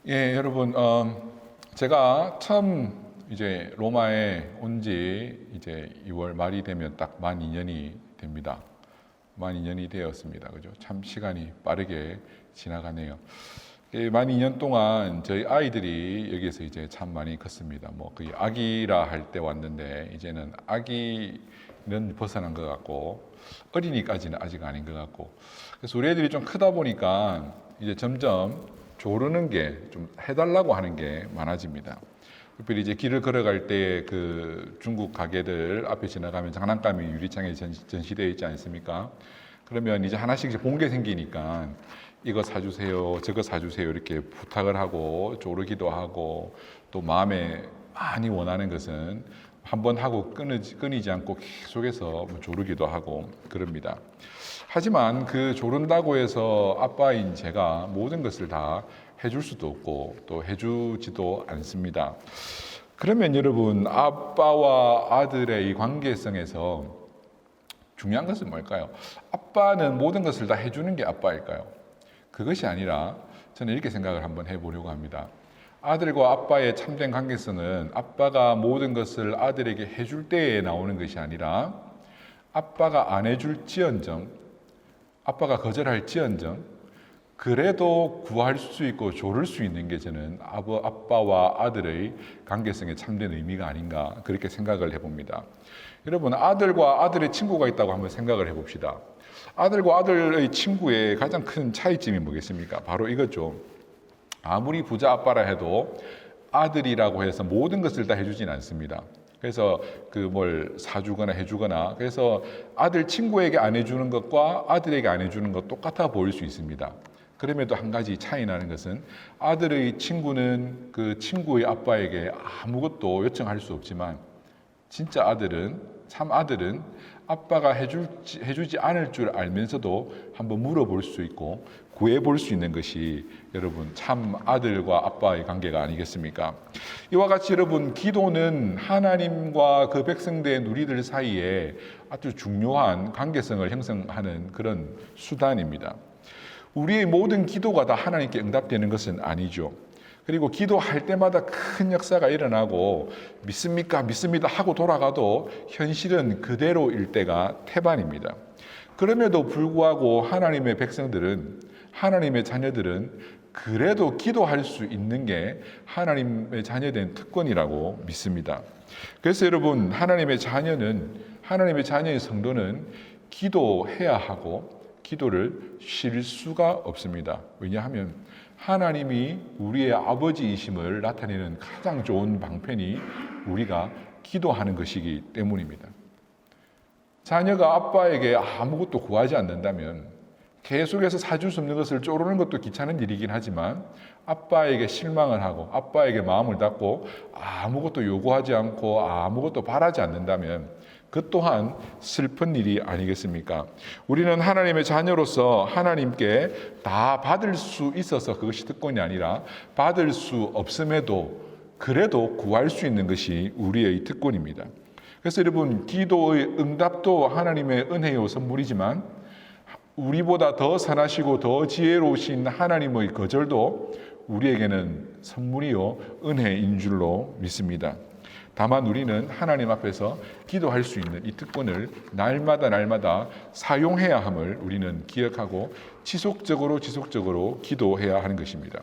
예, 여러분, 제가 처음 이제 로마에 온 지 이제 2월 말이 되면 딱 만 2년이 됩니다. 만 2년이 되었습니다. 그죠? 참 시간이 빠르게 지나가네요. 만 2년 동안 저희 아이들이 여기에서 이제 참 많이 컸습니다. 뭐 거의 아기라 할 때 왔는데 이제는 아기는 벗어난 것 같고 어린이까지는 아직 아닌 것 같고, 그래서 우리 애들이 좀 크다 보니까 이제 점점 조르는 게 좀 해달라고 하는 게 많아집니다. 특별히 이제 길을 걸어갈 때 그 중국 가게들 앞에 지나가면 장난감이 유리창에 전시되어 있지 않습니까? 그러면 이제 하나씩 본 게 생기니까 이거 사주세요, 저거 사주세요 이렇게 부탁을 하고 조르기도 하고, 또 마음에 많이 원하는 것은 한번 하고 끊이지 않고 계속해서 조르기도 하고 그럽니다. 하지만 그 조른다고 해서 아빠인 제가 모든 것을 다 해줄 수도 없고 또 해주지도 않습니다. 그러면 여러분, 아빠와 아들의 이 관계성에서 중요한 것은 뭘까요? 아빠는 모든 것을 다 해주는 게 아빠일까요? 그것이 아니라 저는 이렇게 생각을 한번 해보려고 합니다. 아들과 아빠의 참된 관계성은 아빠가 모든 것을 아들에게 해줄 때에 나오는 것이 아니라 아빠가 안 해줄지언정, 아빠가 거절할지언정 그래도 구할 수 있고 조를 수 있는 게 저는 아빠와 아들의 관계성의 참된 의미가 아닌가, 그렇게 생각을 해봅니다. 여러분, 아들과 아들의 친구가 있다고 한번 생각을 해봅시다. 아들과 아들의 친구의 가장 큰 차이점이 뭐겠습니까? 바로 이거죠. 아무리 부자 아빠라 해도 아들이라고 해서 모든 것을 다 해주진 않습니다. 그래서 그 뭘 사주거나 해주거나, 그래서 아들 친구에게 안 해주는 것과 아들에게 안 해주는 것 똑같아 보일 수 있습니다. 그럼에도 한 가지 차이 나는 것은 아들의 친구는 그 친구의 아빠에게 아무것도 요청할 수 없지만, 진짜 아들은, 참 아들은 아빠가 해주지 않을 줄 알면서도 한번 물어볼 수 있고 구해볼 수 있는 것이 여러분 참 아들과 아빠의 관계가 아니겠습니까? 이와 같이 여러분, 기도는 하나님과 그 백성된 누리들 사이에 아주 중요한 관계성을 형성하는 그런 수단입니다. 우리의 모든 기도가 다 하나님께 응답되는 것은 아니죠. 그리고 기도할 때마다 큰 역사가 일어나고 믿습니까? 믿습니다 하고 돌아가도 현실은 그대로일 때가 태반입니다. 그럼에도 불구하고 하나님의 백성들은, 하나님의 자녀들은 그래도 기도할 수 있는 게 하나님의 자녀된 특권이라고 믿습니다. 그래서 여러분, 하나님의 자녀의 성도는 기도해야 하고 기도를 쉴 수가 없습니다. 왜냐하면 하나님이 우리의 아버지이심을 나타내는 가장 좋은 방편이 우리가 기도하는 것이기 때문입니다. 자녀가 아빠에게 아무것도 구하지 않는다면 계속해서 사줄 수 없는 것을 쪼르는 것도 귀찮은 일이긴 하지만, 아빠에게 실망을 하고 아빠에게 마음을 닫고 아무것도 요구하지 않고 아무것도 바라지 않는다면 그 또한 슬픈 일이 아니겠습니까? 우리는 하나님의 자녀로서 하나님께 다 받을 수 있어서 그것이 특권이 아니라 받을 수 없음에도 그래도 구할 수 있는 것이 우리의 특권입니다. 그래서 여러분, 기도의 응답도 하나님의 은혜요 선물이지만 우리보다 더 선하시고 더 지혜로우신 하나님의 거절도 우리에게는 선물이요 은혜인 줄로 믿습니다. 다만 우리는 하나님 앞에서 기도할 수 있는 이 특권을 날마다 사용해야 함을 우리는 기억하고 지속적으로 기도해야 하는 것입니다.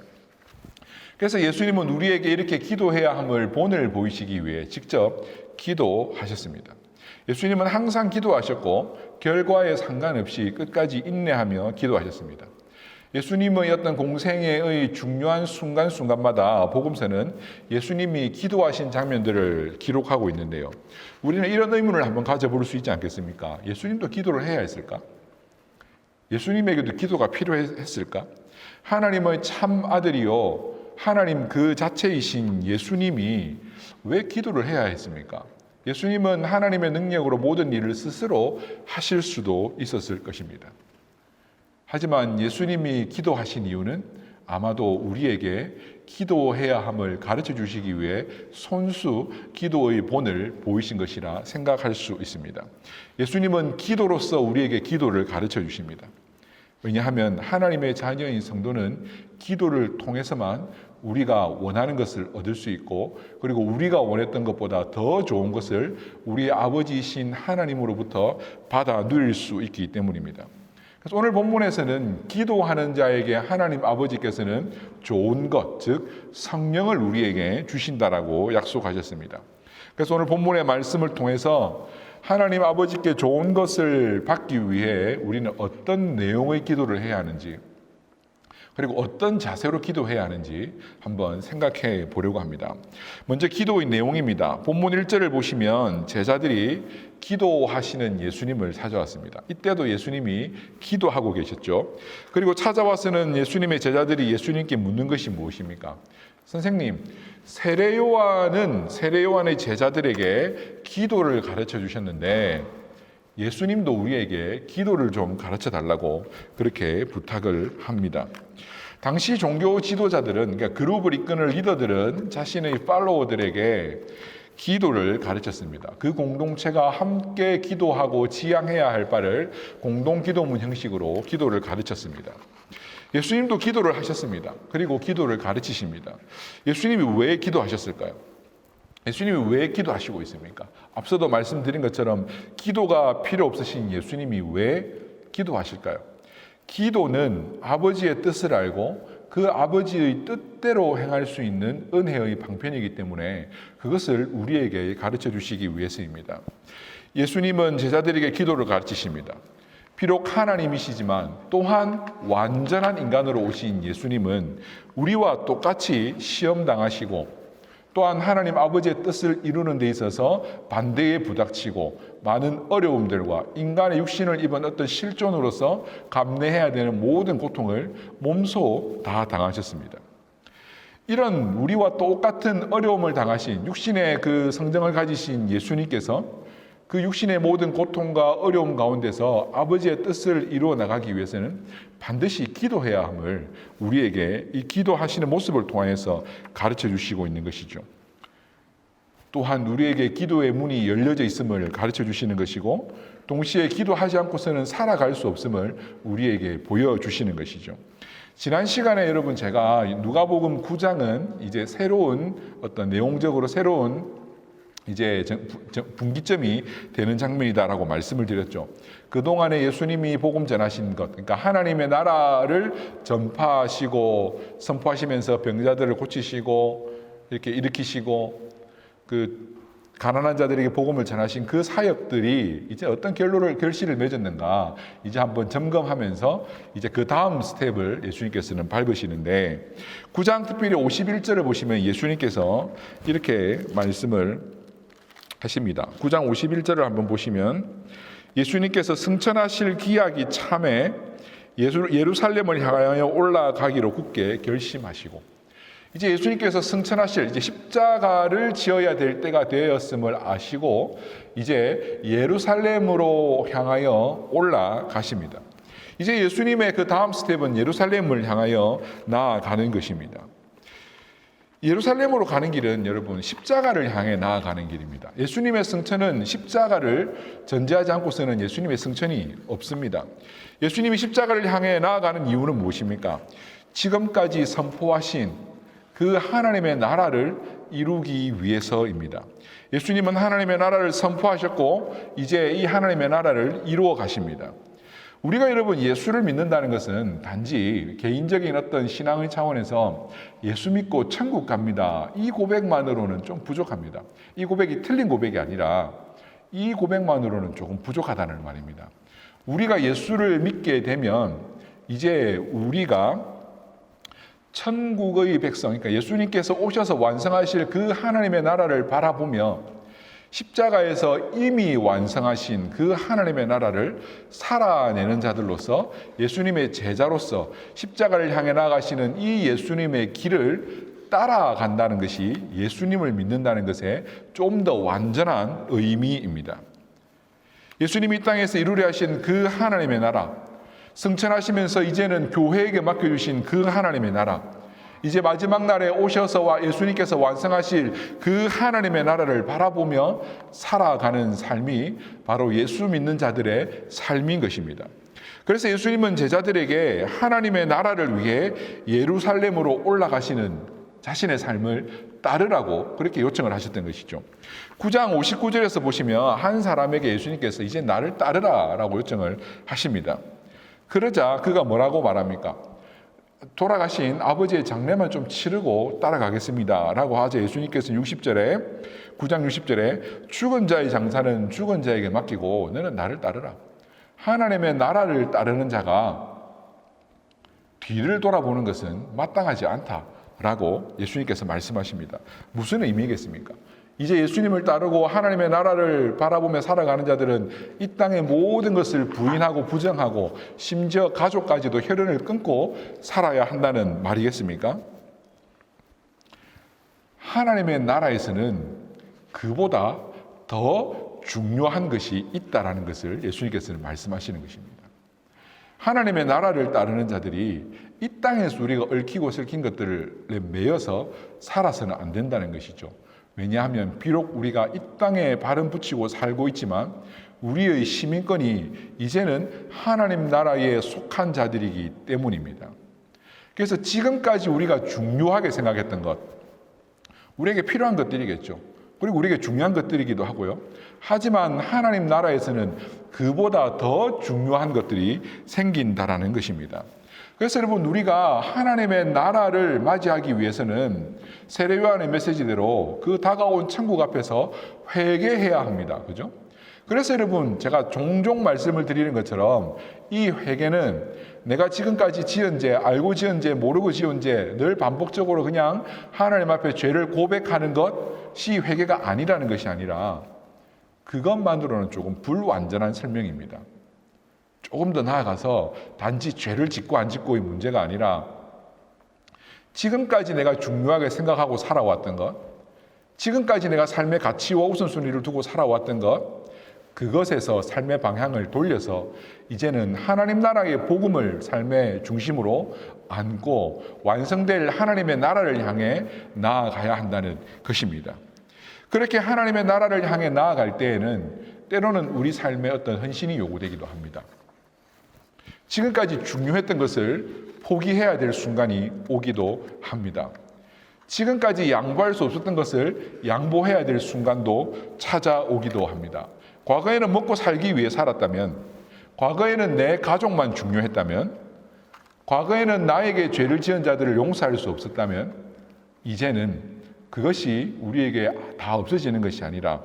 그래서 예수님은 우리에게 이렇게 기도해야 함을 본을 보이시기 위해 직접 기도하셨습니다. 예수님은 항상 기도하셨고 결과에 상관없이 끝까지 인내하며 기도하셨습니다. 예수님의 어떤 공생애의 중요한 순간순간마다 복음서는 예수님이 기도하신 장면들을 기록하고 있는데요. 우리는 이런 의문을 한번 가져볼 수 있지 않겠습니까? 예수님도 기도를 해야 했을까? 예수님에게도 기도가 필요했을까? 하나님의 참 아들이요, 하나님 그 자체이신 예수님이 왜 기도를 해야 했습니까? 예수님은 하나님의 능력으로 모든 일을 스스로 하실 수도 있었을 것입니다. 하지만 예수님이 기도하신 이유는 아마도 우리에게 기도해야 함을 가르쳐 주시기 위해 손수 기도의 본을 보이신 것이라 생각할 수 있습니다. 예수님은 기도로서 우리에게 기도를 가르쳐 주십니다. 왜냐하면 하나님의 자녀인 성도는 기도를 통해서만 우리가 원하는 것을 얻을 수 있고, 그리고 우리가 원했던 것보다 더 좋은 것을 우리 아버지이신 하나님으로부터 받아 누릴 수 있기 때문입니다. 그래서 오늘 본문에서는 기도하는 자에게 하나님 아버지께서는 좋은 것, 즉 성령을 우리에게 주신다라고 약속하셨습니다. 그래서 오늘 본문의 말씀을 통해서 하나님 아버지께 좋은 것을 받기 위해 우리는 어떤 내용의 기도를 해야 하는지, 그리고 어떤 자세로 기도해야 하는지 한번 생각해 보려고 합니다. 먼저 기도의 내용입니다. 본문 1절을 보시면 제자들이 기도하시는 예수님을 찾아왔습니다. 이때도 예수님이 기도하고 계셨죠. 그리고 찾아와서는 예수님의 제자들이 예수님께 묻는 것이 무엇입니까? 선생님, 세례요한의 제자들에게 기도를 가르쳐 주셨는데 예수님도 우리에게 기도를 좀 가르쳐 달라고 그렇게 부탁을 합니다. 당시 종교 지도자들은, 그러니까 그룹을 이끄는 리더들은 자신의 팔로워들에게 기도를 가르쳤습니다. 그 공동체가 함께 기도하고 지향해야 할 바를 공동 기도문 형식으로 기도를 가르쳤습니다. 예수님도 기도를 하셨습니다. 그리고 기도를 가르치십니다. 예수님이 왜 기도하셨을까요? 예수님이 왜 기도하시고 있습니까? 앞서도 말씀드린 것처럼 기도가 필요 없으신 예수님이 왜 기도하실까요? 기도는 아버지의 뜻을 알고 그 아버지의 뜻대로 행할 수 있는 은혜의 방편이기 때문에 그것을 우리에게 가르쳐 주시기 위해서입니다. 예수님은 제자들에게 기도를 가르치십니다. 비록 하나님이시지만 또한 완전한 인간으로 오신 예수님은 우리와 똑같이 시험당하시고 또한 하나님 아버지의 뜻을 이루는 데 있어서 반대에 부닥치고 많은 어려움들과 인간의 육신을 입은 어떤 실존으로서 감내해야 되는 모든 고통을 몸소 다 당하셨습니다. 이런 우리와 똑같은 어려움을 당하신 육신의 그 성정을 가지신 예수님께서 그 육신의 모든 고통과 어려움 가운데서 아버지의 뜻을 이루어 나가기 위해서는 반드시 기도해야 함을 우리에게 이 기도하시는 모습을 통해서 가르쳐 주시고 있는 것이죠. 또한 우리에게 기도의 문이 열려져 있음을 가르쳐 주시는 것이고 동시에 기도하지 않고서는 살아갈 수 없음을 우리에게 보여주시는 것이죠. 지난 시간에 여러분 제가 누가복음 9장은 이제 새로운 어떤 내용적으로 새로운 이제 분기점이 되는 장면이다라고 말씀을 드렸죠. 그동안에 예수님이 복음 전하신 것, 그러니까 하나님의 나라를 전파하시고 선포하시면서 병자들을 고치시고 이렇게 일으키시고 그 가난한 자들에게 복음을 전하신 그 사역들이 이제 어떤 결실을 맺었는가 이제 한번 점검하면서 이제 그 다음 스텝을 예수님께서는 밟으시는데 9장 특별히 51절을 보시면 예수님께서 이렇게 말씀을 하십니다. 9장 51절을 한번 보시면 예수님께서 승천하실 기약이 참에 예루살렘을 향하여 올라가기로 굳게 결심하시고 이제 예수님께서 승천하실 이제 십자가를 지어야 될 때가 되었음을 아시고 이제 예루살렘으로 향하여 올라가십니다. 이제 예수님의 그 다음 스텝은 예루살렘을 향하여 나아가는 것입니다. 예루살렘으로 가는 길은 여러분 십자가를 향해 나아가는 길입니다. 예수님의 승천은 십자가를 전제하지 않고서는 예수님의 승천이 없습니다. 예수님이 십자가를 향해 나아가는 이유는 무엇입니까? 지금까지 선포하신 그 하나님의 나라를 이루기 위해서입니다. 예수님은 하나님의 나라를 선포하셨고 이제 이 하나님의 나라를 이루어 가십니다. 우리가 여러분 예수를 믿는다는 것은 단지 개인적인 어떤 신앙의 차원에서 예수 믿고 천국 갑니다. 이 고백만으로는 좀 부족합니다. 이 고백이 틀린 고백이 아니라 이 고백만으로는 조금 부족하다는 말입니다. 우리가 예수를 믿게 되면 이제 우리가 천국의 백성, 그러니까 예수님께서 오셔서 완성하실 그 하나님의 나라를 바라보며 십자가에서 이미 완성하신 그 하나님의 나라를 살아내는 자들로서 예수님의 제자로서 십자가를 향해 나아가시는 이 예수님의 길을 따라간다는 것이 예수님을 믿는다는 것에 좀 더 완전한 의미입니다. 예수님이 이 땅에서 이루려 하신 그 하나님의 나라, 승천하시면서 이제는 교회에게 맡겨주신 그 하나님의 나라, 이제 마지막 날에 오셔서 예수님께서 완성하실 그 하나님의 나라를 바라보며 살아가는 삶이 바로 예수 믿는 자들의 삶인 것입니다. 그래서 예수님은 제자들에게 하나님의 나라를 위해 예루살렘으로 올라가시는 자신의 삶을 따르라고 그렇게 요청을 하셨던 것이죠. 9장 59절에서 보시면 한 사람에게 예수님께서 이제 나를 따르라 라고 요청을 하십니다. 그러자 그가 뭐라고 말합니까? 돌아가신 아버지의 장례만 좀 치르고 따라가겠습니다 라고 하자 예수님께서 9장 60절에 죽은 자의 장사는 죽은 자에게 맡기고 너는 나를 따르라. 하나님의 나라를 따르는 자가 뒤를 돌아보는 것은 마땅하지 않다라고 예수님께서 말씀하십니다. 무슨 의미겠습니까? 이제 예수님을 따르고 하나님의 나라를 바라보며 살아가는 자들은 이 땅의 모든 것을 부인하고 부정하고 심지어 가족까지도 혈연을 끊고 살아야 한다는 말이겠습니까? 하나님의 나라에서는 그보다 더 중요한 것이 있다라는 것을 예수님께서는 말씀하시는 것입니다. 하나님의 나라를 따르는 자들이 이 땅에서 우리가 얽히고 설킨 것들을 매여서 살아서는 안 된다는 것이죠. 왜냐하면 비록 우리가 이 땅에 발은 붙이고 살고 있지만 우리의 시민권이 이제는 하나님 나라에 속한 자들이기 때문입니다. 그래서 지금까지 우리가 중요하게 생각했던 것, 우리에게 필요한 것들이겠죠. 그리고 우리에게 중요한 것들이기도 하고요. 하지만 하나님 나라에서는 그보다 더 중요한 것들이 생긴다라는 것입니다. 그래서 여러분, 우리가 하나님의 나라를 맞이하기 위해서는 세례요한의 메시지대로 그 다가온 천국 앞에서 회개해야 합니다. 그죠? 그래서 여러분, 제가 종종 말씀을 드리는 것처럼 이 회개는 내가 지금까지 지은 죄, 알고 지은 죄, 모르고 지은 죄, 늘 반복적으로 그냥 하나님 앞에 죄를 고백하는 것이 회개가 아니라는 것이 아니라 그것만으로는 조금 불완전한 설명입니다. 조금 더 나아가서 단지 죄를 짓고 안 짓고의 문제가 아니라 지금까지 내가 중요하게 생각하고 살아왔던 것, 지금까지 내가 삶의 가치와 우선순위를 두고 살아왔던 것, 그것에서 삶의 방향을 돌려서 이제는 하나님 나라의 복음을 삶의 중심으로 안고 완성될 하나님의 나라를 향해 나아가야 한다는 것입니다. 그렇게 하나님의 나라를 향해 나아갈 때에는 때로는 우리 삶의 어떤 헌신이 요구되기도 합니다. 지금까지 중요했던 것을 포기해야 될 순간이 오기도 합니다. 지금까지 양보할 수 없었던 것을 양보해야 될 순간도 찾아오기도 합니다. 과거에는 먹고 살기 위해 살았다면, 과거에는 내 가족만 중요했다면, 과거에는 나에게 죄를 지은 자들을 용서할 수 없었다면, 이제는 그것이 우리에게 다 없어지는 것이 아니라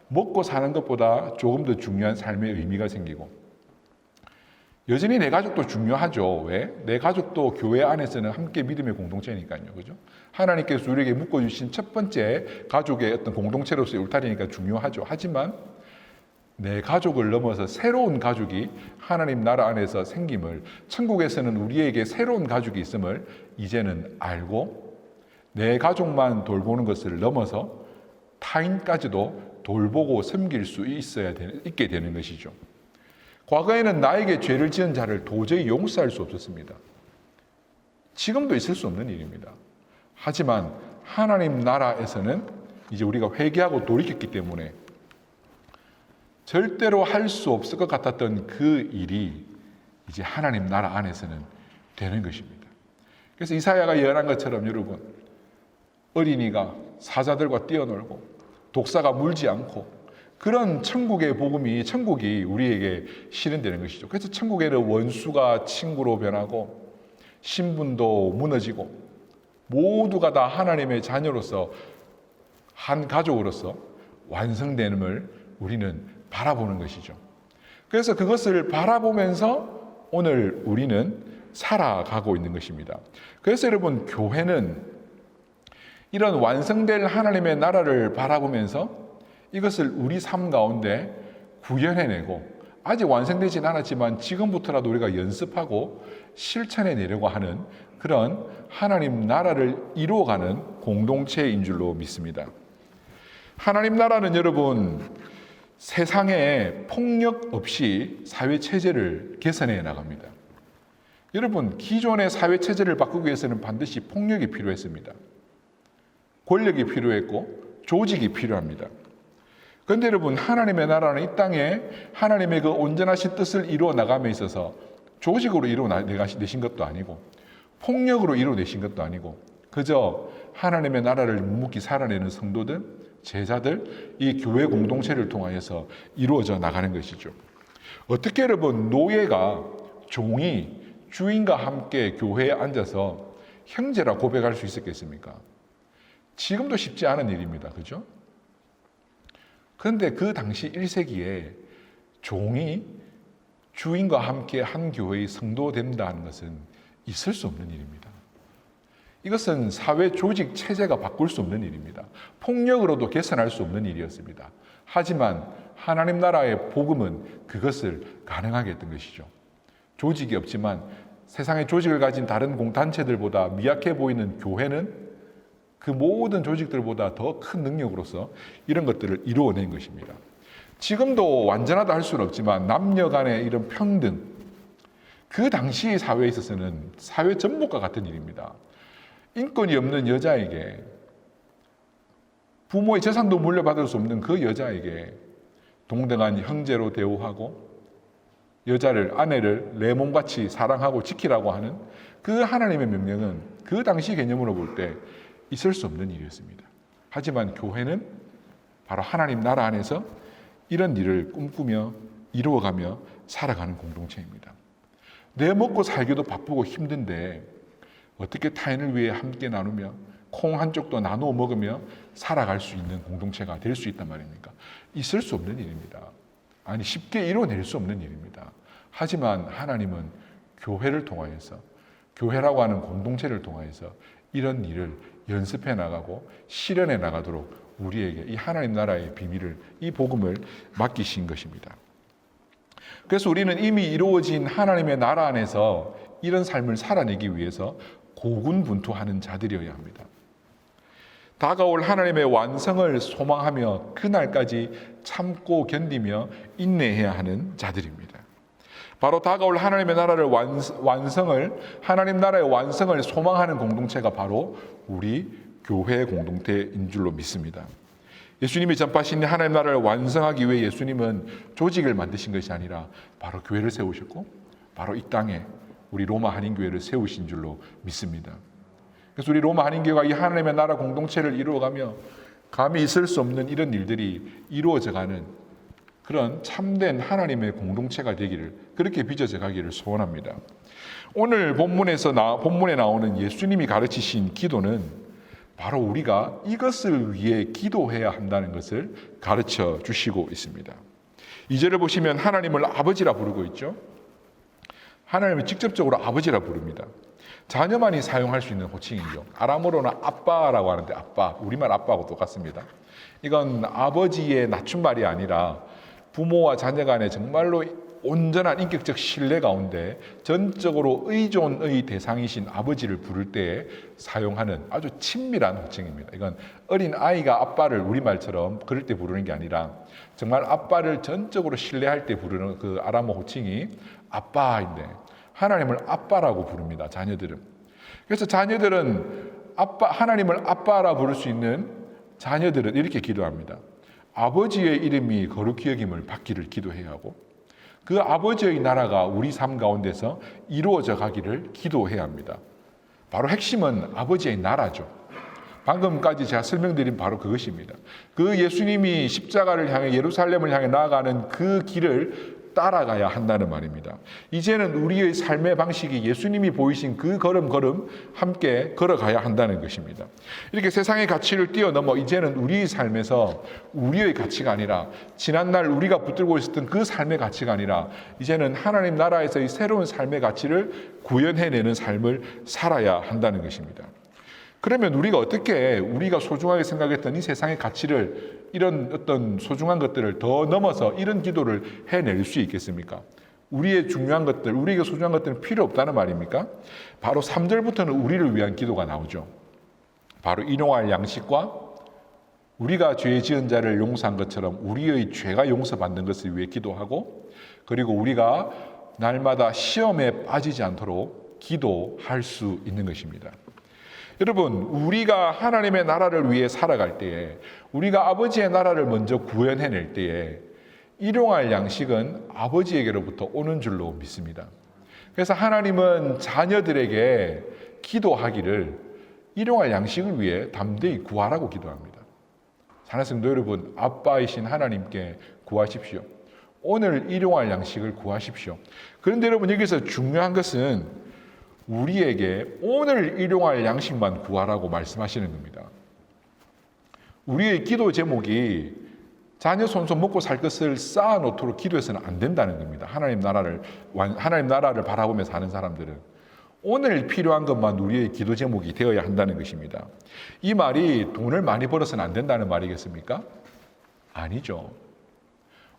먹고 사는 것보다 조금 더 중요한 삶의 의미가 생기고, 여전히 내 가족도 중요하죠. 왜? 내 가족도 교회 안에서는 함께 믿음의 공동체니까요. 그죠? 하나님께서 우리에게 묶어주신 첫 번째 가족의 어떤 공동체로서의 울타리니까 중요하죠. 하지만 내 가족을 넘어서 새로운 가족이 하나님 나라 안에서 생김을, 천국에서는 우리에게 새로운 가족이 있음을 이제는 알고 내 가족만 돌보는 것을 넘어서 타인까지도 돌보고 섬길 수 있게 되는 것이죠. 과거에는 나에게 죄를 지은 자를 도저히 용서할 수 없었습니다. 지금도 있을 수 없는 일입니다. 하지만 하나님 나라에서는 이제 우리가 회개하고 돌이켰기 때문에 절대로 할 수 없을 것 같았던 그 일이 이제 하나님 나라 안에서는 되는 것입니다. 그래서 이사야가 예언한 것처럼 여러분, 어린이가 사자들과 뛰어놀고 독사가 물지 않고 그런 천국의 복음이, 천국이 우리에게 실현되는 것이죠. 그래서 천국에는 원수가 친구로 변하고 신분도 무너지고 모두가 다 하나님의 자녀로서 한 가족으로서 완성됨을 우리는 바라보는 것이죠. 그래서 그것을 바라보면서 오늘 우리는 살아가고 있는 것입니다. 그래서 여러분, 교회는 이런 완성될 하나님의 나라를 바라보면서 이것을 우리 삶 가운데 구현해내고, 아직 완성되진 않았지만 지금부터라도 우리가 연습하고 실천해내려고 하는 그런 하나님 나라를 이루어가는 공동체인 줄로 믿습니다. 하나님 나라는 여러분, 세상에 폭력 없이 사회체제를 개선해 나갑니다. 여러분, 기존의 사회체제를 바꾸기 위해서는 반드시 폭력이 필요했습니다. 권력이 필요했고 조직이 필요합니다. 그런데 여러분, 하나님의 나라는 이 땅에 하나님의 그 온전하신 뜻을 이루어 나감에 있어서 조직으로 이루어내신 것도 아니고 폭력으로 이루어내신 것도 아니고 그저 하나님의 나라를 묵묵히 살아내는 성도들, 제자들, 이 교회 공동체를 통하여서 이루어져 나가는 것이죠. 어떻게 여러분 노예가 종이 주인과 함께 교회에 앉아서 형제라 고백할 수 있었겠습니까? 지금도 쉽지 않은 일입니다. 그죠? 그런데 그 당시 1세기에 종이 주인과 함께 한 교회의 성도 된다는 것은 있을 수 없는 일입니다. 이것은 사회 조직 체제가 바꿀 수 없는 일입니다. 폭력으로도 개선할 수 없는 일이었습니다. 하지만 하나님 나라의 복음은 그것을 가능하게 했던 것이죠. 조직이 없지만 세상의 조직을 가진 다른 공단체들보다 미약해 보이는 교회는 그 모든 조직들보다 더 큰 능력으로서 이런 것들을 이루어낸 것입니다. 지금도 완전하다 할 수는 없지만 남녀 간의 이런 평등, 그 당시 사회에 있어서는 사회 전복과 같은 일입니다. 인권이 없는 여자에게, 부모의 재산도 물려받을 수 없는 그 여자에게 동등한 형제로 대우하고 여자를, 아내를 내 몸같이 사랑하고 지키라고 하는 그 하나님의 명령은 그 당시 개념으로 볼 때 있을 수 없는 일이었습니다. 하지만 교회는 바로 하나님 나라 안에서 이런 일을 꿈꾸며 이루어가며 살아가는 공동체입니다. 내 먹고 살기도 바쁘고 힘든데 어떻게 타인을 위해 함께 나누며 콩 한 쪽도 나누어 먹으며 살아갈 수 있는 공동체가 될 수 있단 말입니까? 있을 수 없는 일입니다. 아니, 쉽게 이뤄낼 수 없는 일입니다. 하지만 하나님은 교회를 통하여서, 교회라고 하는 공동체를 통하여서 이런 일을 연습해 나가고 실현해 나가도록 우리에게 이 하나님 나라의 비밀을, 이 복음을 맡기신 것입니다. 그래서 우리는 이미 이루어진 하나님의 나라 안에서 이런 삶을 살아내기 위해서 고군분투하는 자들이어야 합니다. 다가올 하나님의 완성을 소망하며 그날까지 참고 견디며 인내해야 하는 자들입니다. 바로 다가올 하나님의 나라를 하나님 나라의 완성을 소망하는 공동체가 바로 우리 교회 공동체인 줄로 믿습니다. 예수님이 전파하신 하나님 나라를 완성하기 위해 예수님은 조직을 만드신 것이 아니라 바로 교회를 세우셨고 바로 이 땅에 우리 로마 한인교회를 세우신 줄로 믿습니다. 그래서 우리 로마 한인교회가 이 하나님의 나라 공동체를 이루어가며 감히 있을 수 없는 이런 일들이 이루어져가는 그런 참된 하나님의 공동체가 되기를, 그렇게 빚어져 가기를 소원합니다. 오늘 본문에 나오는 예수님이 가르치신 기도는 바로 우리가 이것을 위해 기도해야 한다는 것을 가르쳐 주시고 있습니다. 2절을 보시면 하나님을 아버지라 부르고 있죠. 하나님을 직접적으로 아버지라 부릅니다. 자녀만이 사용할 수 있는 호칭이죠. 아람어로는 아빠라고 하는데 아빠, 우리말 아빠하고 똑같습니다. 이건 아버지의 낮춤말이 아니라 부모와 자녀 간에 정말로 온전한 인격적 신뢰 가운데 전적으로 의존의 대상이신 아버지를 부를 때에 사용하는 아주 친밀한 호칭입니다. 이건 어린 아이가 아빠를 우리말처럼 그럴 때 부르는 게 아니라 정말 아빠를 전적으로 신뢰할 때 부르는 그 아람어 호칭이 아빠인데, 하나님을 아빠라고 부릅니다. 자녀들은. 그래서 자녀들은 하나님을 아빠라 부를 수 있는 자녀들은 이렇게 기도합니다. 아버지의 이름이 거룩히 여김을 받기를 기도해야 하고 그 아버지의 나라가 우리 삶 가운데서 이루어져 가기를 기도해야 합니다. 바로 핵심은 아버지의 나라죠. 방금까지 제가 설명드린 바로 그것입니다. 그 예수님이 십자가를 향해 예루살렘을 향해 나아가는 그 길을 따라가야 한다는 말입니다. 이제는 우리의 삶의 방식이 예수님이 보이신 그 걸음걸음 함께 걸어가야 한다는 것입니다. 이렇게 세상의 가치를 뛰어넘어 이제는 우리의 삶에서 우리의 가치가 아니라 지난날 우리가 붙들고 있었던 그 삶의 가치가 아니라 이제는 하나님 나라에서의 새로운 삶의 가치를 구현해내는 삶을 살아야 한다는 것입니다. 그러면 우리가 어떻게 우리가 소중하게 생각했던 이 세상의 가치를, 이런 어떤 소중한 것들을 더 넘어서 이런 기도를 해낼 수 있겠습니까? 우리의 중요한 것들, 우리에게 소중한 것들은 필요 없다는 말입니까? 바로 3절부터는 우리를 위한 기도가 나오죠. 바로 일용할 양식과 우리가 죄 지은 자를 용서한 것처럼 우리의 죄가 용서받는 것을 위해 기도하고, 그리고 우리가 날마다 시험에 빠지지 않도록 기도할 수 있는 것입니다. 여러분, 우리가 하나님의 나라를 위해 살아갈 때에, 우리가 아버지의 나라를 먼저 구현해낼 때에 일용할 양식은 아버지에게로부터 오는 줄로 믿습니다. 그래서 하나님은 자녀들에게 기도하기를 일용할 양식을 위해 담대히 구하라고 기도합니다. 사랑하는 성도 여러분, 아빠이신 하나님께 구하십시오. 오늘 일용할 양식을 구하십시오. 그런데 여러분, 여기서 중요한 것은 우리에게 오늘 일용할 양식만 구하라고 말씀하시는 겁니다. 우리의 기도 제목이 자녀 손손 먹고 살 것을 쌓아놓도록 기도해서는 안 된다는 겁니다. 하나님 나라를 바라보며 사는 사람들은 오늘 필요한 것만 우리의 기도 제목이 되어야 한다는 것입니다. 이 말이 돈을 많이 벌어서는 안 된다는 말이겠습니까? 아니죠.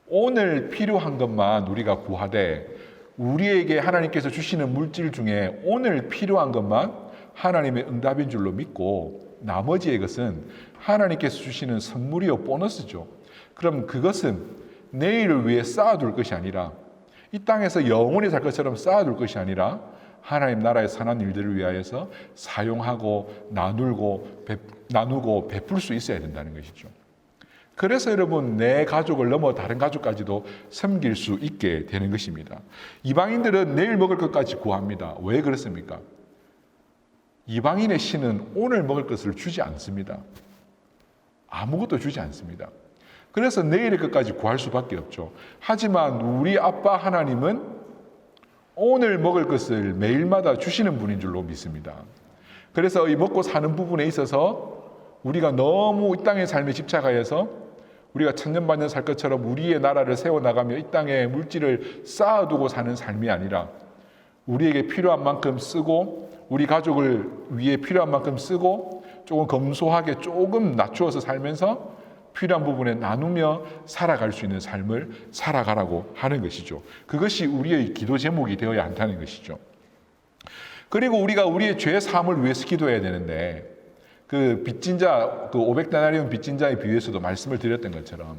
오늘 필요한 것만 우리가 구하되 우리에게 하나님께서 주시는 물질 중에 오늘 필요한 것만 하나님의 응답인 줄로 믿고 나머지의 것은 하나님께서 주시는 선물이요 보너스죠. 그럼 그것은 내일을 위해 쌓아둘 것이 아니라 이 땅에서 영원히 살 것처럼 쌓아둘 것이 아니라 하나님 나라의 선한 일들을 위하여서 사용하고 나누고 베풀 수 있어야 된다는 것이죠. 그래서 여러분, 내 가족을 넘어 다른 가족까지도 섬길 수 있게 되는 것입니다. 이방인들은 내일 먹을 것까지 구합니다. 왜 그렇습니까? 이방인의 신은 오늘 먹을 것을 주지 않습니다. 아무것도 주지 않습니다. 그래서 내일의 것까지 구할 수밖에 없죠. 하지만 우리 아빠 하나님은 오늘 먹을 것을 매일마다 주시는 분인 줄로 믿습니다. 그래서 이 먹고 사는 부분에 있어서 우리가 너무 이 땅의 삶에 집착하여서 우리가 천년만년 살 것처럼 우리의 나라를 세워나가며 이 땅에 물질을 쌓아두고 사는 삶이 아니라 우리에게 필요한 만큼 쓰고 우리 가족을 위해 필요한 만큼 쓰고 조금 검소하게 조금 낮추어서 살면서 필요한 부분에 나누며 살아갈 수 있는 삶을 살아가라고 하는 것이죠. 그것이 우리의 기도 제목이 되어야 한다는 것이죠. 그리고 우리가 우리의 죄 사함을 위해서 기도해야 되는데 그 빚진 자, 그 500데나리온 빚진 자의 비유에서도 말씀을 드렸던 것처럼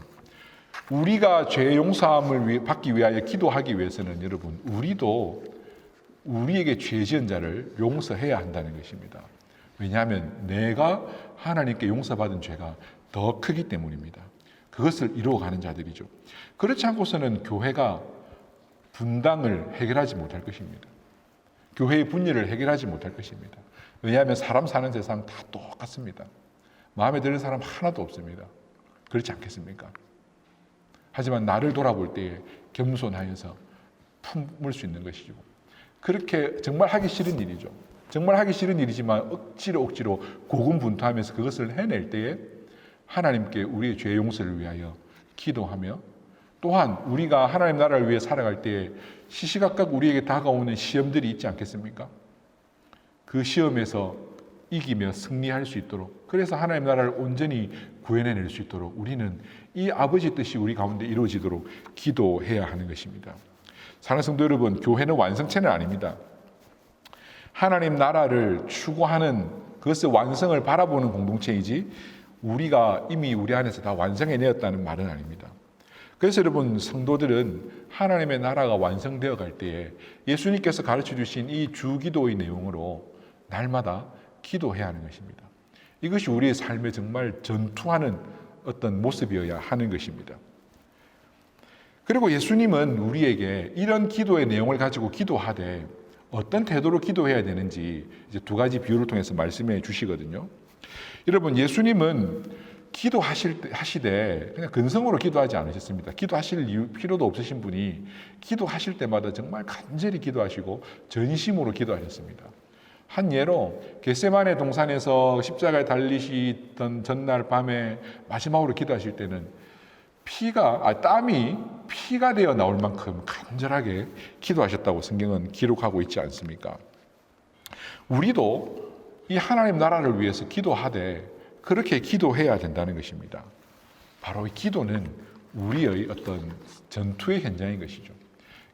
우리가 죄 용서함을 받기 위하여 기도하기 위해서는 여러분 우리도 우리에게 죄 지은 자를 용서해야 한다는 것입니다. 왜냐하면 내가 하나님께 용서받은 죄가 더 크기 때문입니다. 그것을 이루어가는 자들이죠. 그렇지 않고서는 교회가 분당을 해결하지 못할 것입니다. 교회의 분열을 해결하지 못할 것입니다. 왜냐하면 사람 사는 세상 다 똑같습니다. 마음에 드는 사람 하나도 없습니다. 그렇지 않겠습니까? 하지만 나를 돌아볼 때에 겸손하여서 품을 수 있는 것이죠. 그렇게 정말 하기 싫은 일이죠. 정말 하기 싫은 일이지만 억지로 고군분투하면서 그것을 해낼 때에 하나님께 우리의 죄 용서를 위하여 기도하며 또한 우리가 하나님 나라를 위해 살아갈 때에 시시각각 우리에게 다가오는 시험들이 있지 않겠습니까? 그 시험에서 이기며 승리할 수 있도록 그래서 하나님 나라를 온전히 구해낼 수 있도록 우리는 이 아버지 뜻이 우리 가운데 이루어지도록 기도해야 하는 것입니다. 사랑하는 성도 여러분, 교회는 완성체는 아닙니다. 하나님 나라를 추구하는 그것의 완성을 바라보는 공동체이지 우리가 이미 우리 안에서 다 완성해내었다는 말은 아닙니다. 그래서 여러분, 성도들은 하나님의 나라가 완성되어 갈 때에 예수님께서 가르쳐 주신 이 주기도의 내용으로 날마다 기도해야 하는 것입니다. 이것이 우리의 삶에 정말 전투하는 어떤 모습이어야 하는 것입니다. 그리고 예수님은 우리에게 이런 기도의 내용을 가지고 기도하되 어떤 태도로 기도해야 되는지 이제 두 가지 비유를 통해서 말씀해 주시거든요. 여러분, 예수님은 기도하시되 그냥 근성으로 기도하지 않으셨습니다. 기도하실 필요도 없으신 분이 기도하실 때마다 정말 간절히 기도하시고 전심으로 기도하셨습니다. 한 예로 겟세마네 동산에서 십자가에 달리시던 전날 밤에 마지막으로 기도하실 때는 땀이 피가 되어 나올 만큼 간절하게 기도하셨다고 성경은 기록하고 있지 않습니까? 우리도 이 하나님 나라를 위해서 기도하되 그렇게 기도해야 된다는 것입니다. 바로 이 기도는 우리의 어떤 전투의 현장인 것이죠.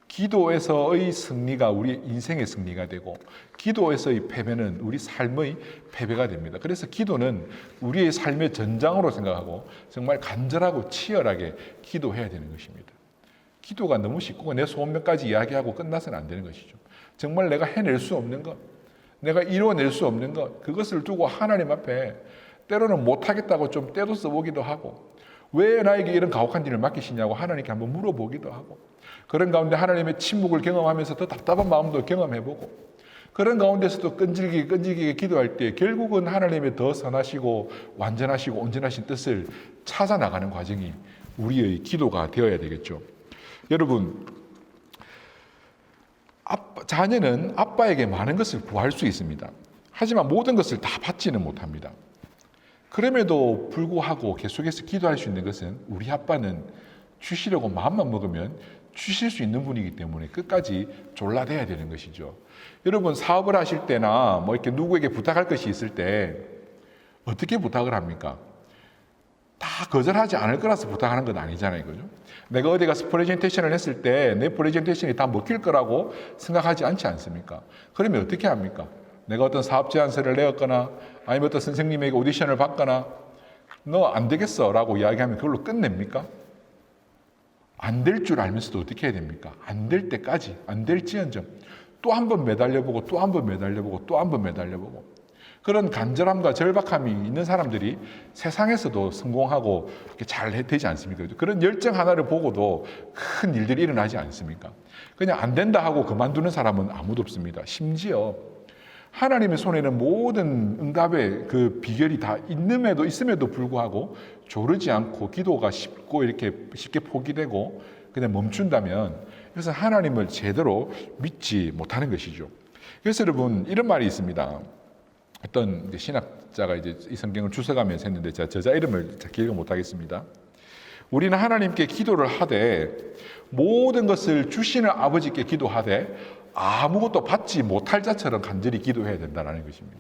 기도에서의 승리가 우리 인생의 승리가 되고 기도에서의 패배는 우리 삶의 패배가 됩니다. 그래서 기도는 우리의 삶의 전장으로 생각하고 정말 간절하고 치열하게 기도해야 되는 것입니다. 기도가 너무 쉽고 내 소원 몇 가지 이야기하고 끝나서는 안 되는 것이죠. 정말 내가 해낼 수 없는 것, 내가 이뤄낼 수 없는 것, 그것을 두고 하나님 앞에 때로는 못하겠다고 좀 떼도 써보기도 하고 왜 나에게 이런 가혹한 일을 맡기시냐고 하나님께 한번 물어보기도 하고 그런 가운데 하나님의 침묵을 경험하면서 더 답답한 마음도 경험해보고 그런 가운데서도 끈질기게 기도할 때 결국은 하나님의 더 선하시고 완전하시고 온전하신 뜻을 찾아 나가는 과정이 우리의 기도가 되어야 되겠죠. 여러분, 자녀는 아빠에게 많은 것을 구할 수 있습니다. 하지만 모든 것을 다 받지는 못합니다. 그럼에도 불구하고 계속해서 기도할 수 있는 것은 우리 아빠는 주시려고 마음만 먹으면 주실 수 있는 분이기 때문에 끝까지 졸라대야 되는 것이죠. 여러분, 사업을 하실 때나 뭐 이렇게 누구에게 부탁할 것이 있을 때 어떻게 부탁을 합니까? 다 거절하지 않을 거라서 부탁하는 건 아니잖아요. 그죠? 내가 어디 가서 프레젠테이션을 했을 때 내 프레젠테이션이 다 먹힐 거라고 생각하지 않지 않습니까? 그러면 어떻게 합니까? 내가 어떤 사업 제안서를 내었거나 아니면 어떤 선생님에게 오디션을 받거나 너 안 되겠어 라고 이야기하면 그걸로 끝냅니까? 안 될 줄 알면서도 어떻게 해야 됩니까? 안 될 때까지, 안 될지언정 또 한 번 매달려보고 또 한 번 매달려보고 또 한 번 매달려보고 그런 간절함과 절박함이 있는 사람들이 세상에서도 성공하고 이렇게 잘 되지 않습니까? 그런 열정 하나를 보고도 큰 일들이 일어나지 않습니까? 그냥 안 된다 하고 그만두는 사람은 아무도 없습니다. 심지어 하나님의 손에는 모든 응답의 그 비결이 다 있음에도 불구하고 조르지 않고 기도가 이렇게 쉽게 포기되고 그냥 멈춘다면 그래서 하나님을 제대로 믿지 못하는 것이죠. 그래서 여러분, 이런 말이 있습니다. 어떤 신학자가 이제 이 성경을 주석하면서 했는데 제가 저자 이름을 기억 못하겠습니다. 우리는 하나님께 기도를 하되 모든 것을 주시는 아버지께 기도하되 아무것도 받지 못할 자처럼 간절히 기도해야 된다는 것입니다.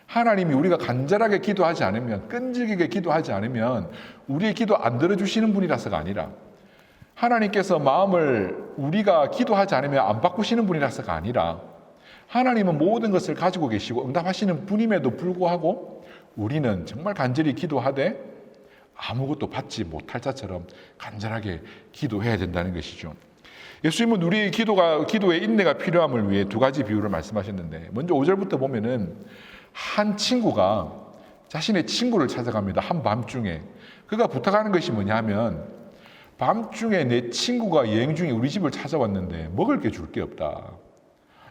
하나님이 우리가 간절하게 기도하지 않으면, 끈질기게 기도하지 않으면 우리의 기도 안 들어주시는 분이라서가 아니라 하나님께서 마음을 우리가 기도하지 않으면 안 바꾸시는 분이라서가 아니라 하나님은 모든 것을 가지고 계시고 응답하시는 분임에도 불구하고 우리는 정말 간절히 기도하되 아무것도 받지 못할 자처럼 간절하게 기도해야 된다는 것이죠. 예수님은 우리의 기도의 인내가 필요함을 위해 두 가지 비유를 말씀하셨는데 먼저 5절부터 보면은 한 친구가 자신의 친구를 찾아갑니다. 한밤중에. 그가 부탁하는 것이 뭐냐면 밤중에 내 친구가 여행 중에 우리 집을 찾아왔는데 먹을 게 줄 게 없다.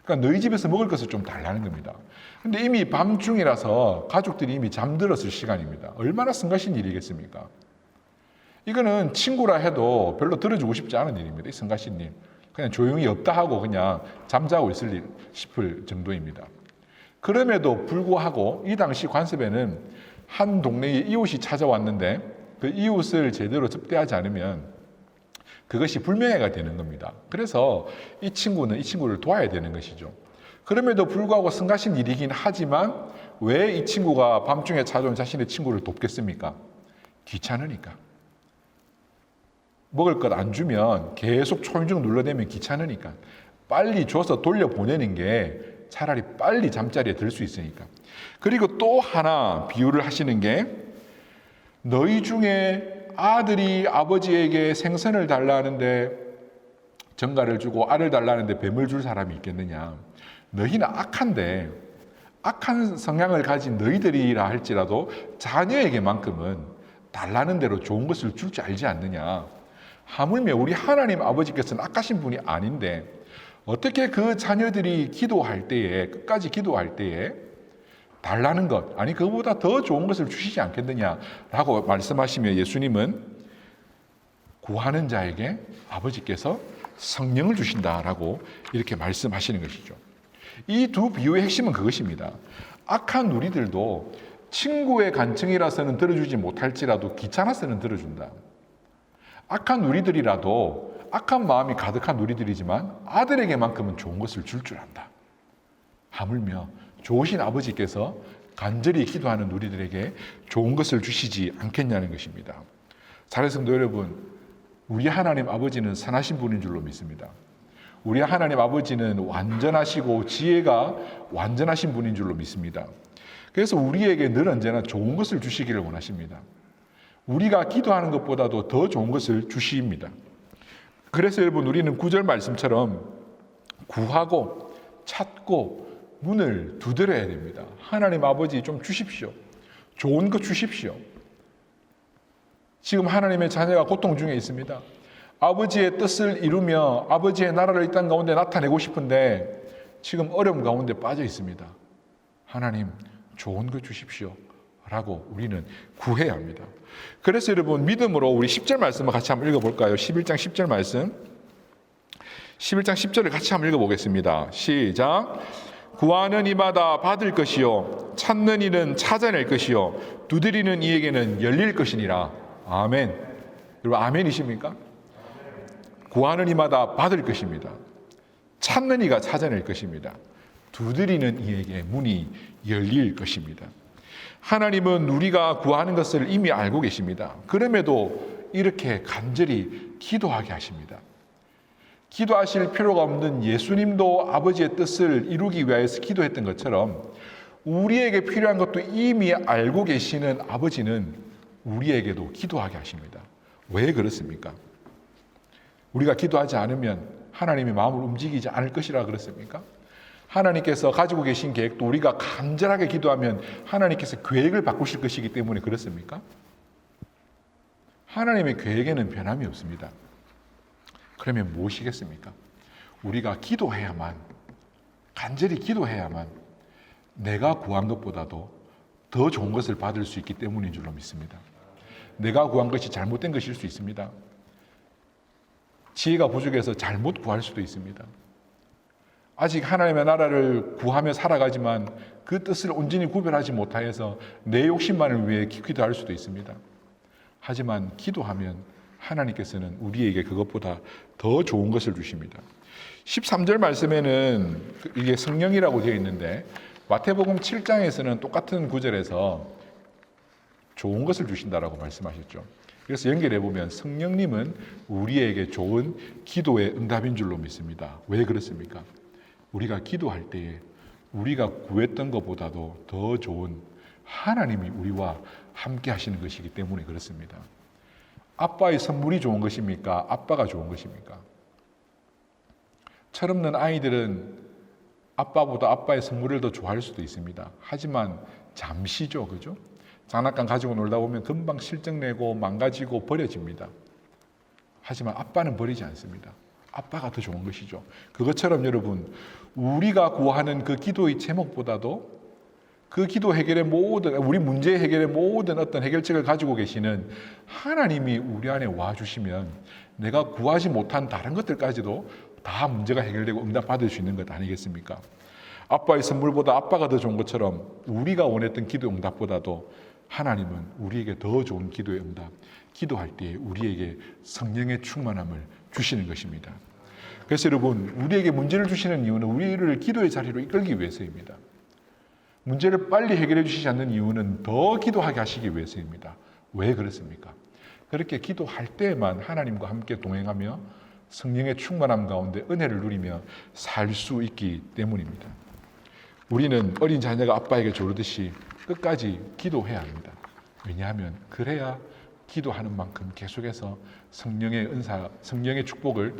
그러니까 너희 집에서 먹을 것을 좀 달라는 겁니다. 근데 이미 밤중이라서 가족들이 이미 잠들었을 시간입니다. 얼마나 성가신 일이겠습니까? 이거는 친구라 해도 별로 들어주고 싶지 않은 일입니다. 이 성가신 일. 그냥 조용히 없다 하고 그냥 잠자고 싶을 정도입니다. 그럼에도 불구하고 이 당시 관습에는 한 동네의 이웃이 찾아왔는데 그 이웃을 제대로 접대하지 않으면 그것이 불명예가 되는 겁니다. 그래서 이 친구를 도와야 되는 것이죠. 그럼에도 불구하고 성가신 일이긴 하지만 왜 이 친구가 밤중에 찾아온 자신의 친구를 돕겠습니까? 귀찮으니까. 먹을 것 안 주면 계속 초인종 눌러대면 귀찮으니까. 빨리 줘서 돌려보내는 게 차라리 빨리 잠자리에 들 수 있으니까. 그리고 또 하나 비유를 하시는 게 너희 중에 아들이 아버지에게 생선을 달라는데 정갈을 주고 알을 달라는데 뱀을 줄 사람이 있겠느냐. 너희는 악한 성향을 가진 너희들이라 할지라도 자녀에게만큼은 달라는 대로 좋은 것을 줄 줄 알지 않느냐. 하물며 우리 하나님 아버지께서는 악하신 분이 아닌데 어떻게 그 자녀들이 끝까지 기도할 때에 달라는 것, 아니 그보다 더 좋은 것을 주시지 않겠느냐라고 말씀하시며 예수님은 구하는 자에게 아버지께서 성령을 주신다라고 이렇게 말씀하시는 것이죠. 이 두 비유의 핵심은 그것입니다. 악한 우리들도 친구의 간청이라서는 들어주지 못할지라도 귀찮아서는 들어준다. 악한 우리들이라도 악한 마음이 가득한 우리들이지만 아들에게만큼은 좋은 것을 줄 안다. 하물며 좋으신 아버지께서 간절히 기도하는 우리들에게 좋은 것을 주시지 않겠냐는 것입니다. 사랑하는 성도 여러분, 우리 하나님 아버지는 선하신 분인 줄로 믿습니다. 우리 하나님 아버지는 완전하시고 지혜가 완전하신 분인 줄로 믿습니다. 그래서 우리에게 늘 언제나 좋은 것을 주시기를 원하십니다. 우리가 기도하는 것보다도 더 좋은 것을 주십니다. 그래서 여러분, 우리는 9절 말씀처럼 구하고 찾고 문을 두드려야 됩니다. 하나님 아버지 좀 주십시오. 좋은 거 주십시오. 지금 하나님의 자녀가 고통 중에 있습니다. 아버지의 뜻을 이루며 아버지의 나라를 이 땅 가운데 나타내고 싶은데 지금 어려움 가운데 빠져 있습니다. 하나님 좋은 거 주십시오 라고 우리는 구해야 합니다. 그래서 여러분 믿음으로 우리 10절 말씀을 같이 한번 읽어볼까요? 11장 10절 말씀, 11장 10절을 같이 한번 읽어보겠습니다. 시작. 구하는 이마다 받을 것이요 찾는 이는 찾아낼 것이요 두드리는 이에게는 열릴 것이니라. 아멘. 여러분 아멘이십니까? 구하는 이마다 받을 것입니다. 찾는 이가 찾아낼 것입니다. 두드리는 이에게 문이 열릴 것입니다. 하나님은 우리가 구하는 것을 이미 알고 계십니다. 그럼에도 이렇게 간절히 기도하게 하십니다. 기도하실 필요가 없는 예수님도 아버지의 뜻을 이루기 위하여서 기도했던 것처럼 우리에게 필요한 것도 이미 알고 계시는 아버지는 우리에게도 기도하게 하십니다. 왜 그렇습니까? 우리가 기도하지 않으면 하나님의 마음을 움직이지 않을 것이라 그렇습니까? 하나님께서 가지고 계신 계획도 우리가 간절하게 기도하면 하나님께서 계획을 바꾸실 것이기 때문에 그렇습니까? 하나님의 계획에는 변함이 없습니다. 그러면 무엇이겠습니까? 우리가 기도해야만, 간절히 기도해야만 내가 구한 것보다도 더 좋은 것을 받을 수 있기 때문인 줄로 믿습니다. 내가 구한 것이 잘못된 것일 수 있습니다. 지혜가 부족해서 잘못 구할 수도 있습니다. 아직 하나님의 나라를 구하며 살아가지만 그 뜻을 온전히 구별하지 못하여서 내 욕심만을 위해 기도할 수도 있습니다. 하지만 기도하면 하나님께서는 우리에게 그것보다 더 좋은 것을 주십니다. 13절 말씀에는 이게 성령이라고 되어 있는데 마태복음 7장에서는 똑같은 구절에서 좋은 것을 주신다라고 말씀하셨죠. 그래서 연결해 보면 성령님은 우리에게 좋은 기도의 응답인 줄로 믿습니다. 왜 그렇습니까? 우리가 기도할 때에 우리가 구했던 것보다도 더 좋은 하나님이 우리와 함께 하시는 것이기 때문에 그렇습니다. 아빠의 선물이 좋은 것입니까? 아빠가 좋은 것입니까? 철없는 아이들은 아빠보다 아빠의 선물을 더 좋아할 수도 있습니다. 하지만 잠시죠, 그죠? 장난감 가지고 놀다 보면 금방 실증내고 망가지고 버려집니다. 하지만 아빠는 버리지 않습니다. 아빠가 더 좋은 것이죠. 그것처럼 여러분, 우리가 구하는 그 기도의 제목보다도 그 기도 해결의 모든, 우리 문제 해결의 모든 어떤 해결책을 가지고 계시는 하나님이 우리 안에 와주시면 내가 구하지 못한 다른 것들까지도 다 문제가 해결되고 응답받을 수 있는 것 아니겠습니까? 아빠의 선물보다 아빠가 더 좋은 것처럼 우리가 원했던 기도 응답보다도 하나님은 우리에게 더 좋은 기도의 응답, 기도할 때에 우리에게 성령의 충만함을 주시는 것입니다. 그래서 여러분, 우리에게 문제를 주시는 이유는 우리를 기도의 자리로 이끌기 위해서입니다. 문제를 빨리 해결해 주시지 않는 이유는 더 기도하게 하시기 위해서입니다. 왜 그렇습니까? 그렇게 기도할 때에만 하나님과 함께 동행하며 성령의 충만함 가운데 은혜를 누리며 살 수 있기 때문입니다. 우리는 어린 자녀가 아빠에게 조르듯이 끝까지 기도해야 합니다. 왜냐하면 그래야 기도하는 만큼 계속해서 성령의 은사, 성령의 축복으로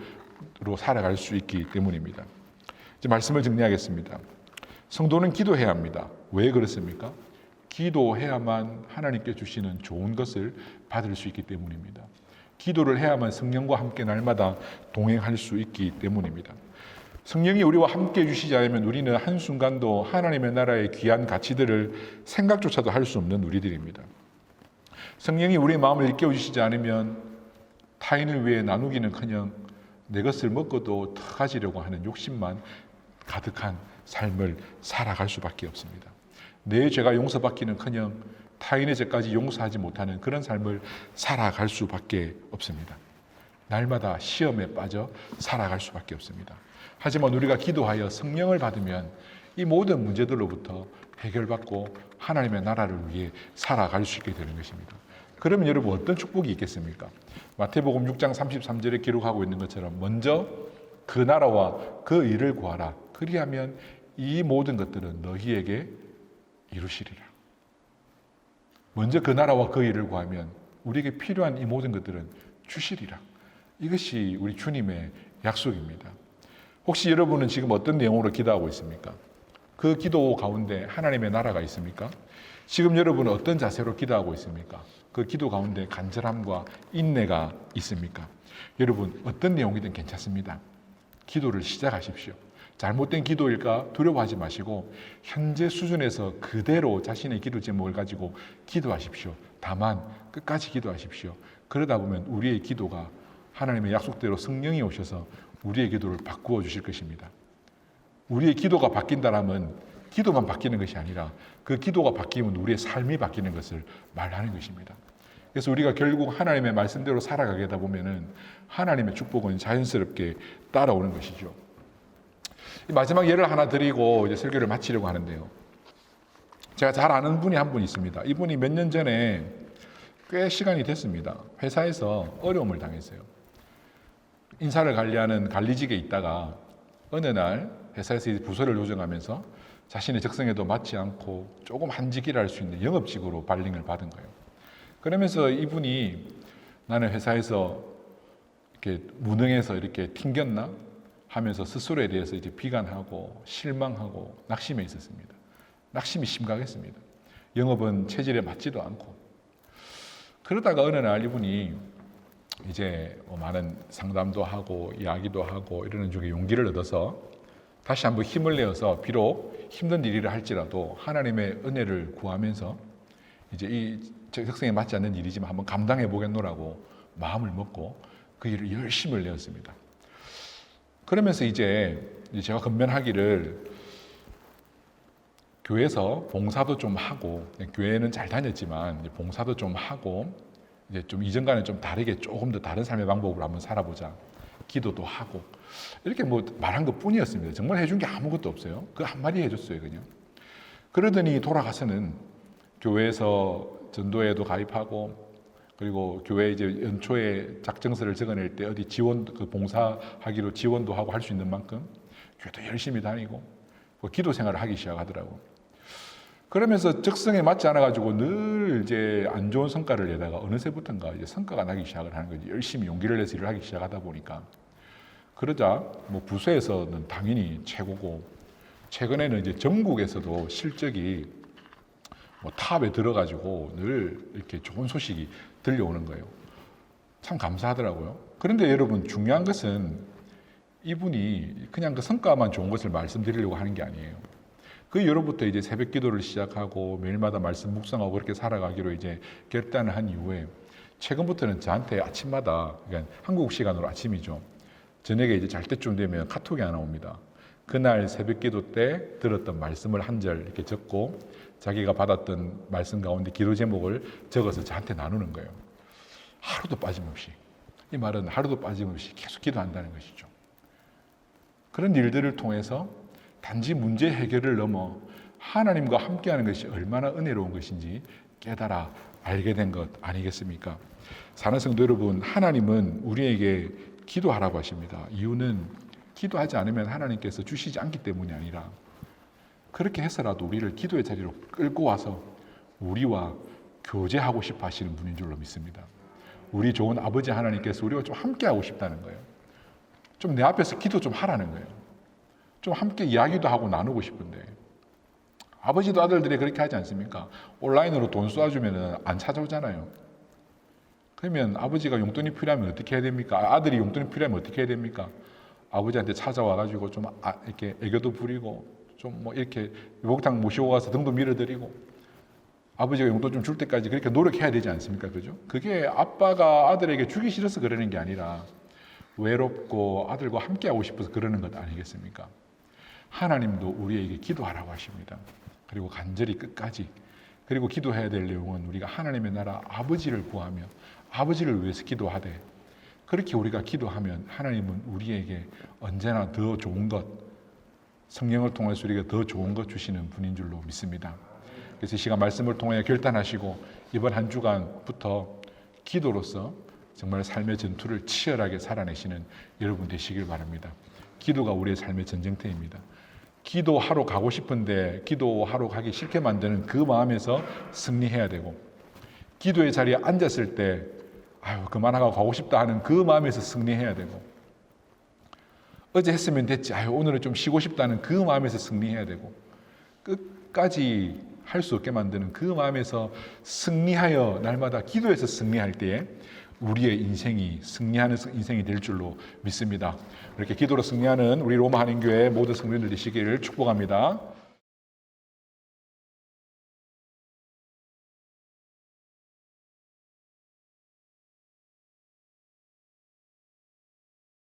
살아갈 수 있기 때문입니다. 이제 말씀을 정리하겠습니다. 성도는 기도해야 합니다. 왜 그렇습니까? 기도해야만 하나님께 주시는 좋은 것을 받을 수 있기 때문입니다. 기도를 해야만 성령과 함께 날마다 동행할 수 있기 때문입니다. 성령이 우리와 함께 해주시지 않으면 우리는 한순간도 하나님의 나라의 귀한 가치들을 생각조차도 할 수 없는 우리들입니다. 성령이 우리의 마음을 일깨워주시지 않으면 타인을 위해 나누기는커녕 내 것을 먹고도 더 가지려고 하는 욕심만 가득한 삶을 살아갈 수밖에 없습니다. 내 죄가 용서받기는커녕 타인의 죄까지 용서하지 못하는 그런 삶을 살아갈 수밖에 없습니다. 날마다 시험에 빠져 살아갈 수밖에 없습니다. 하지만 우리가 기도하여 성령을 받으면 이 모든 문제들로부터 해결받고 하나님의 나라를 위해 살아갈 수 있게 되는 것입니다. 그러면 여러분 어떤 축복이 있겠습니까? 마태복음 6장 33절에 기록하고 있는 것처럼 먼저 그 나라와 그 일을 구하라. 그리하면 이 모든 것들은 너희에게 이루시리라. 먼저 그 나라와 그 일을 구하면 우리에게 필요한 이 모든 것들은 주시리라. 이것이 우리 주님의 약속입니다. 혹시 여러분은 지금 어떤 내용으로 기도하고 있습니까? 그 기도 가운데 하나님의 나라가 있습니까? 지금 여러분은 어떤 자세로 기도하고 있습니까? 그 기도 가운데 간절함과 인내가 있습니까? 여러분 어떤 내용이든 괜찮습니다. 기도를 시작하십시오. 잘못된 기도일까 두려워하지 마시고 현재 수준에서 그대로 자신의 기도 제목을 가지고 기도하십시오. 다만 끝까지 기도하십시오. 그러다 보면 우리의 기도가 하나님의 약속대로 성령이 오셔서 우리의 기도를 바꾸어 주실 것입니다. 우리의 기도가 바뀐다면 기도만 바뀌는 것이 아니라 그 기도가 바뀌면 우리의 삶이 바뀌는 것을 말하는 것입니다. 그래서 우리가 결국 하나님의 말씀대로 살아가게 되다 보면은 하나님의 축복은 자연스럽게 따라오는 것이죠. 마지막 예를 하나 드리고 이제 설교를 마치려고 하는데요. 제가 잘 아는 분이 한 분 있습니다. 이분이 몇 년 전에 꽤 시간이 됐습니다. 회사에서 어려움을 당했어요. 인사를 관리하는 관리직에 있다가 어느 날 회사에서 부서를 조정하면서 자신의 적성에도 맞지 않고 조금 한직이라 할 수 있는 영업직으로 발령을 받은 거예요. 그러면서 이분이 나는 회사에서 이렇게 무능해서 이렇게 튕겼나 하면서 스스로에 대해서 이제 비관하고 실망하고 낙심해 있었습니다. 낙심이 심각했습니다. 영업은 체질에 맞지도 않고. 그러다가 어느 날 이분이 이제 많은 상담도 하고 이야기도 하고 이러는 중에 용기를 얻어서 다시 한번 힘을 내어서 비록 힘든 일이라 할지라도 하나님의 은혜를 구하면서 이제 이 적성에 맞지 않는 일이지만 한번 감당해 보겠노라고 마음을 먹고 그 일을 열심을 내었습니다. 그러면서 이제 제가 건면하기를 교회에서 봉사도 좀 하고, 교회는 잘 다녔지만 봉사도 좀 하고 이제 좀 이전과는 좀 다르게 조금 더 다른 삶의 방법으로 한번 살아보자. 기도도 하고 이렇게 뭐 말한 것 뿐이었습니다. 정말 해준 게 아무것도 없어요. 그 한마디 해줬어요, 그냥. 그러더니 돌아가서는 교회에서 전도회도 가입하고 그리고 교회 이제 연초에 작정서를 적어낼 때 어디 지원, 그 봉사하기로 지원도 하고 할 수 있는 만큼 교회도 열심히 다니고 기도 생활을 하기 시작하더라고. 그러면서 적성에 맞지 않아가지고 늘 이제 안 좋은 성과를 내다가 어느새부턴가 이제 성과가 나기 시작을 하는 거지. 열심히 용기를 내서 일을 하기 시작하다 보니까. 그러자 뭐 부서에서는 당연히 최고고, 최근에는 이제 전국에서도 실적이 뭐 탑에 들어가지고 늘 이렇게 좋은 소식이 들려오는 거예요. 참 감사하더라고요. 그런데 여러분, 중요한 것은 이분이 그냥 그 성과만 좋은 것을 말씀드리려고 하는 게 아니에요. 그 이후로부터 이제 새벽 기도를 시작하고 매일마다 말씀 묵상하고 그렇게 살아가기로 이제 결단을 한 이후에 최근부터는 저한테 아침마다, 그러니까 한국 시간으로 아침이죠. 저녁에 이제 잘 때쯤 되면 카톡이 하나 옵니다. 그날 새벽 기도 때 들었던 말씀을 한 절 이렇게 적고 자기가 받았던 말씀 가운데 기도 제목을 적어서 저한테 나누는 거예요. 하루도 빠짐없이. 이 말은 하루도 빠짐없이 계속 기도한다는 것이죠. 그런 일들을 통해서 단지 문제 해결을 넘어 하나님과 함께하는 것이 얼마나 은혜로운 것인지 깨달아 알게 된 것 아니겠습니까? 사랑하는 성도 여러분, 하나님은 우리에게 기도하라고 하십니다. 이유는 기도하지 않으면 하나님께서 주시지 않기 때문이 아니라 그렇게 해서라도 우리를 기도의 자리로 끌고 와서 우리와 교제하고 싶어 하시는 분인 줄로 믿습니다. 우리 좋은 아버지 하나님께서 우리와 좀 함께하고 싶다는 거예요. 좀 내 앞에서 기도 좀 하라는 거예요. 좀 함께 이야기도 하고 나누고 싶은데 아버지도 아들들이 그렇게 하지 않습니까? 온라인으로 돈 쏴주면 안 찾아오잖아요. 그러면 아버지가 용돈이 필요하면 어떻게 해야 됩니까? 아들이 용돈이 필요하면 어떻게 해야 됩니까? 아버지한테 찾아와가지고 좀 이렇게 애교도 부리고 좀 뭐 이렇게 목욕탕 모시고 가서 등도 밀어드리고 아버지가 용돈 좀 줄 때까지 그렇게 노력해야 되지 않습니까? 그죠? 그게 아빠가 아들에게 주기 싫어서 그러는 게 아니라 외롭고 아들과 함께하고 싶어서 그러는 것 아니겠습니까? 하나님도 우리에게 기도하라고 하십니다. 그리고 간절히 끝까지. 그리고 기도해야 될 내용은 우리가 하나님의 나라 아버지를 구하며 아버지를 위해서 기도하되 그렇게 우리가 기도하면 하나님은 우리에게 언제나 더 좋은 것, 성령을 통해서 우리가 더 좋은 것 주시는 분인 줄로 믿습니다. 그래서 이 시간 말씀을 통해 결단하시고 이번 한 주간부터 기도로서 정말 삶의 전투를 치열하게 살아내시는 여러분 되시길 바랍니다. 기도가 우리의 삶의 전쟁터입니다. 기도하러 가고 싶은데 기도하러 가기 싫게 만드는 그 마음에서 승리해야 되고 기도의 자리에 앉았을 때 아유 그만하고 가고 싶다 하는 그 마음에서 승리해야 되고 어제 했으면 됐지 아유 오늘은 좀 쉬고 싶다는 그 마음에서 승리해야 되고 끝까지 할 수 없게 만드는 그 마음에서 승리하여 날마다 기도해서 승리할 때에 우리의 인생이 승리하는 인생이 될 줄로 믿습니다. 이렇게 기도로 승리하는 우리 로마 한인교회 모든 성도들 되시기를 축복합니다.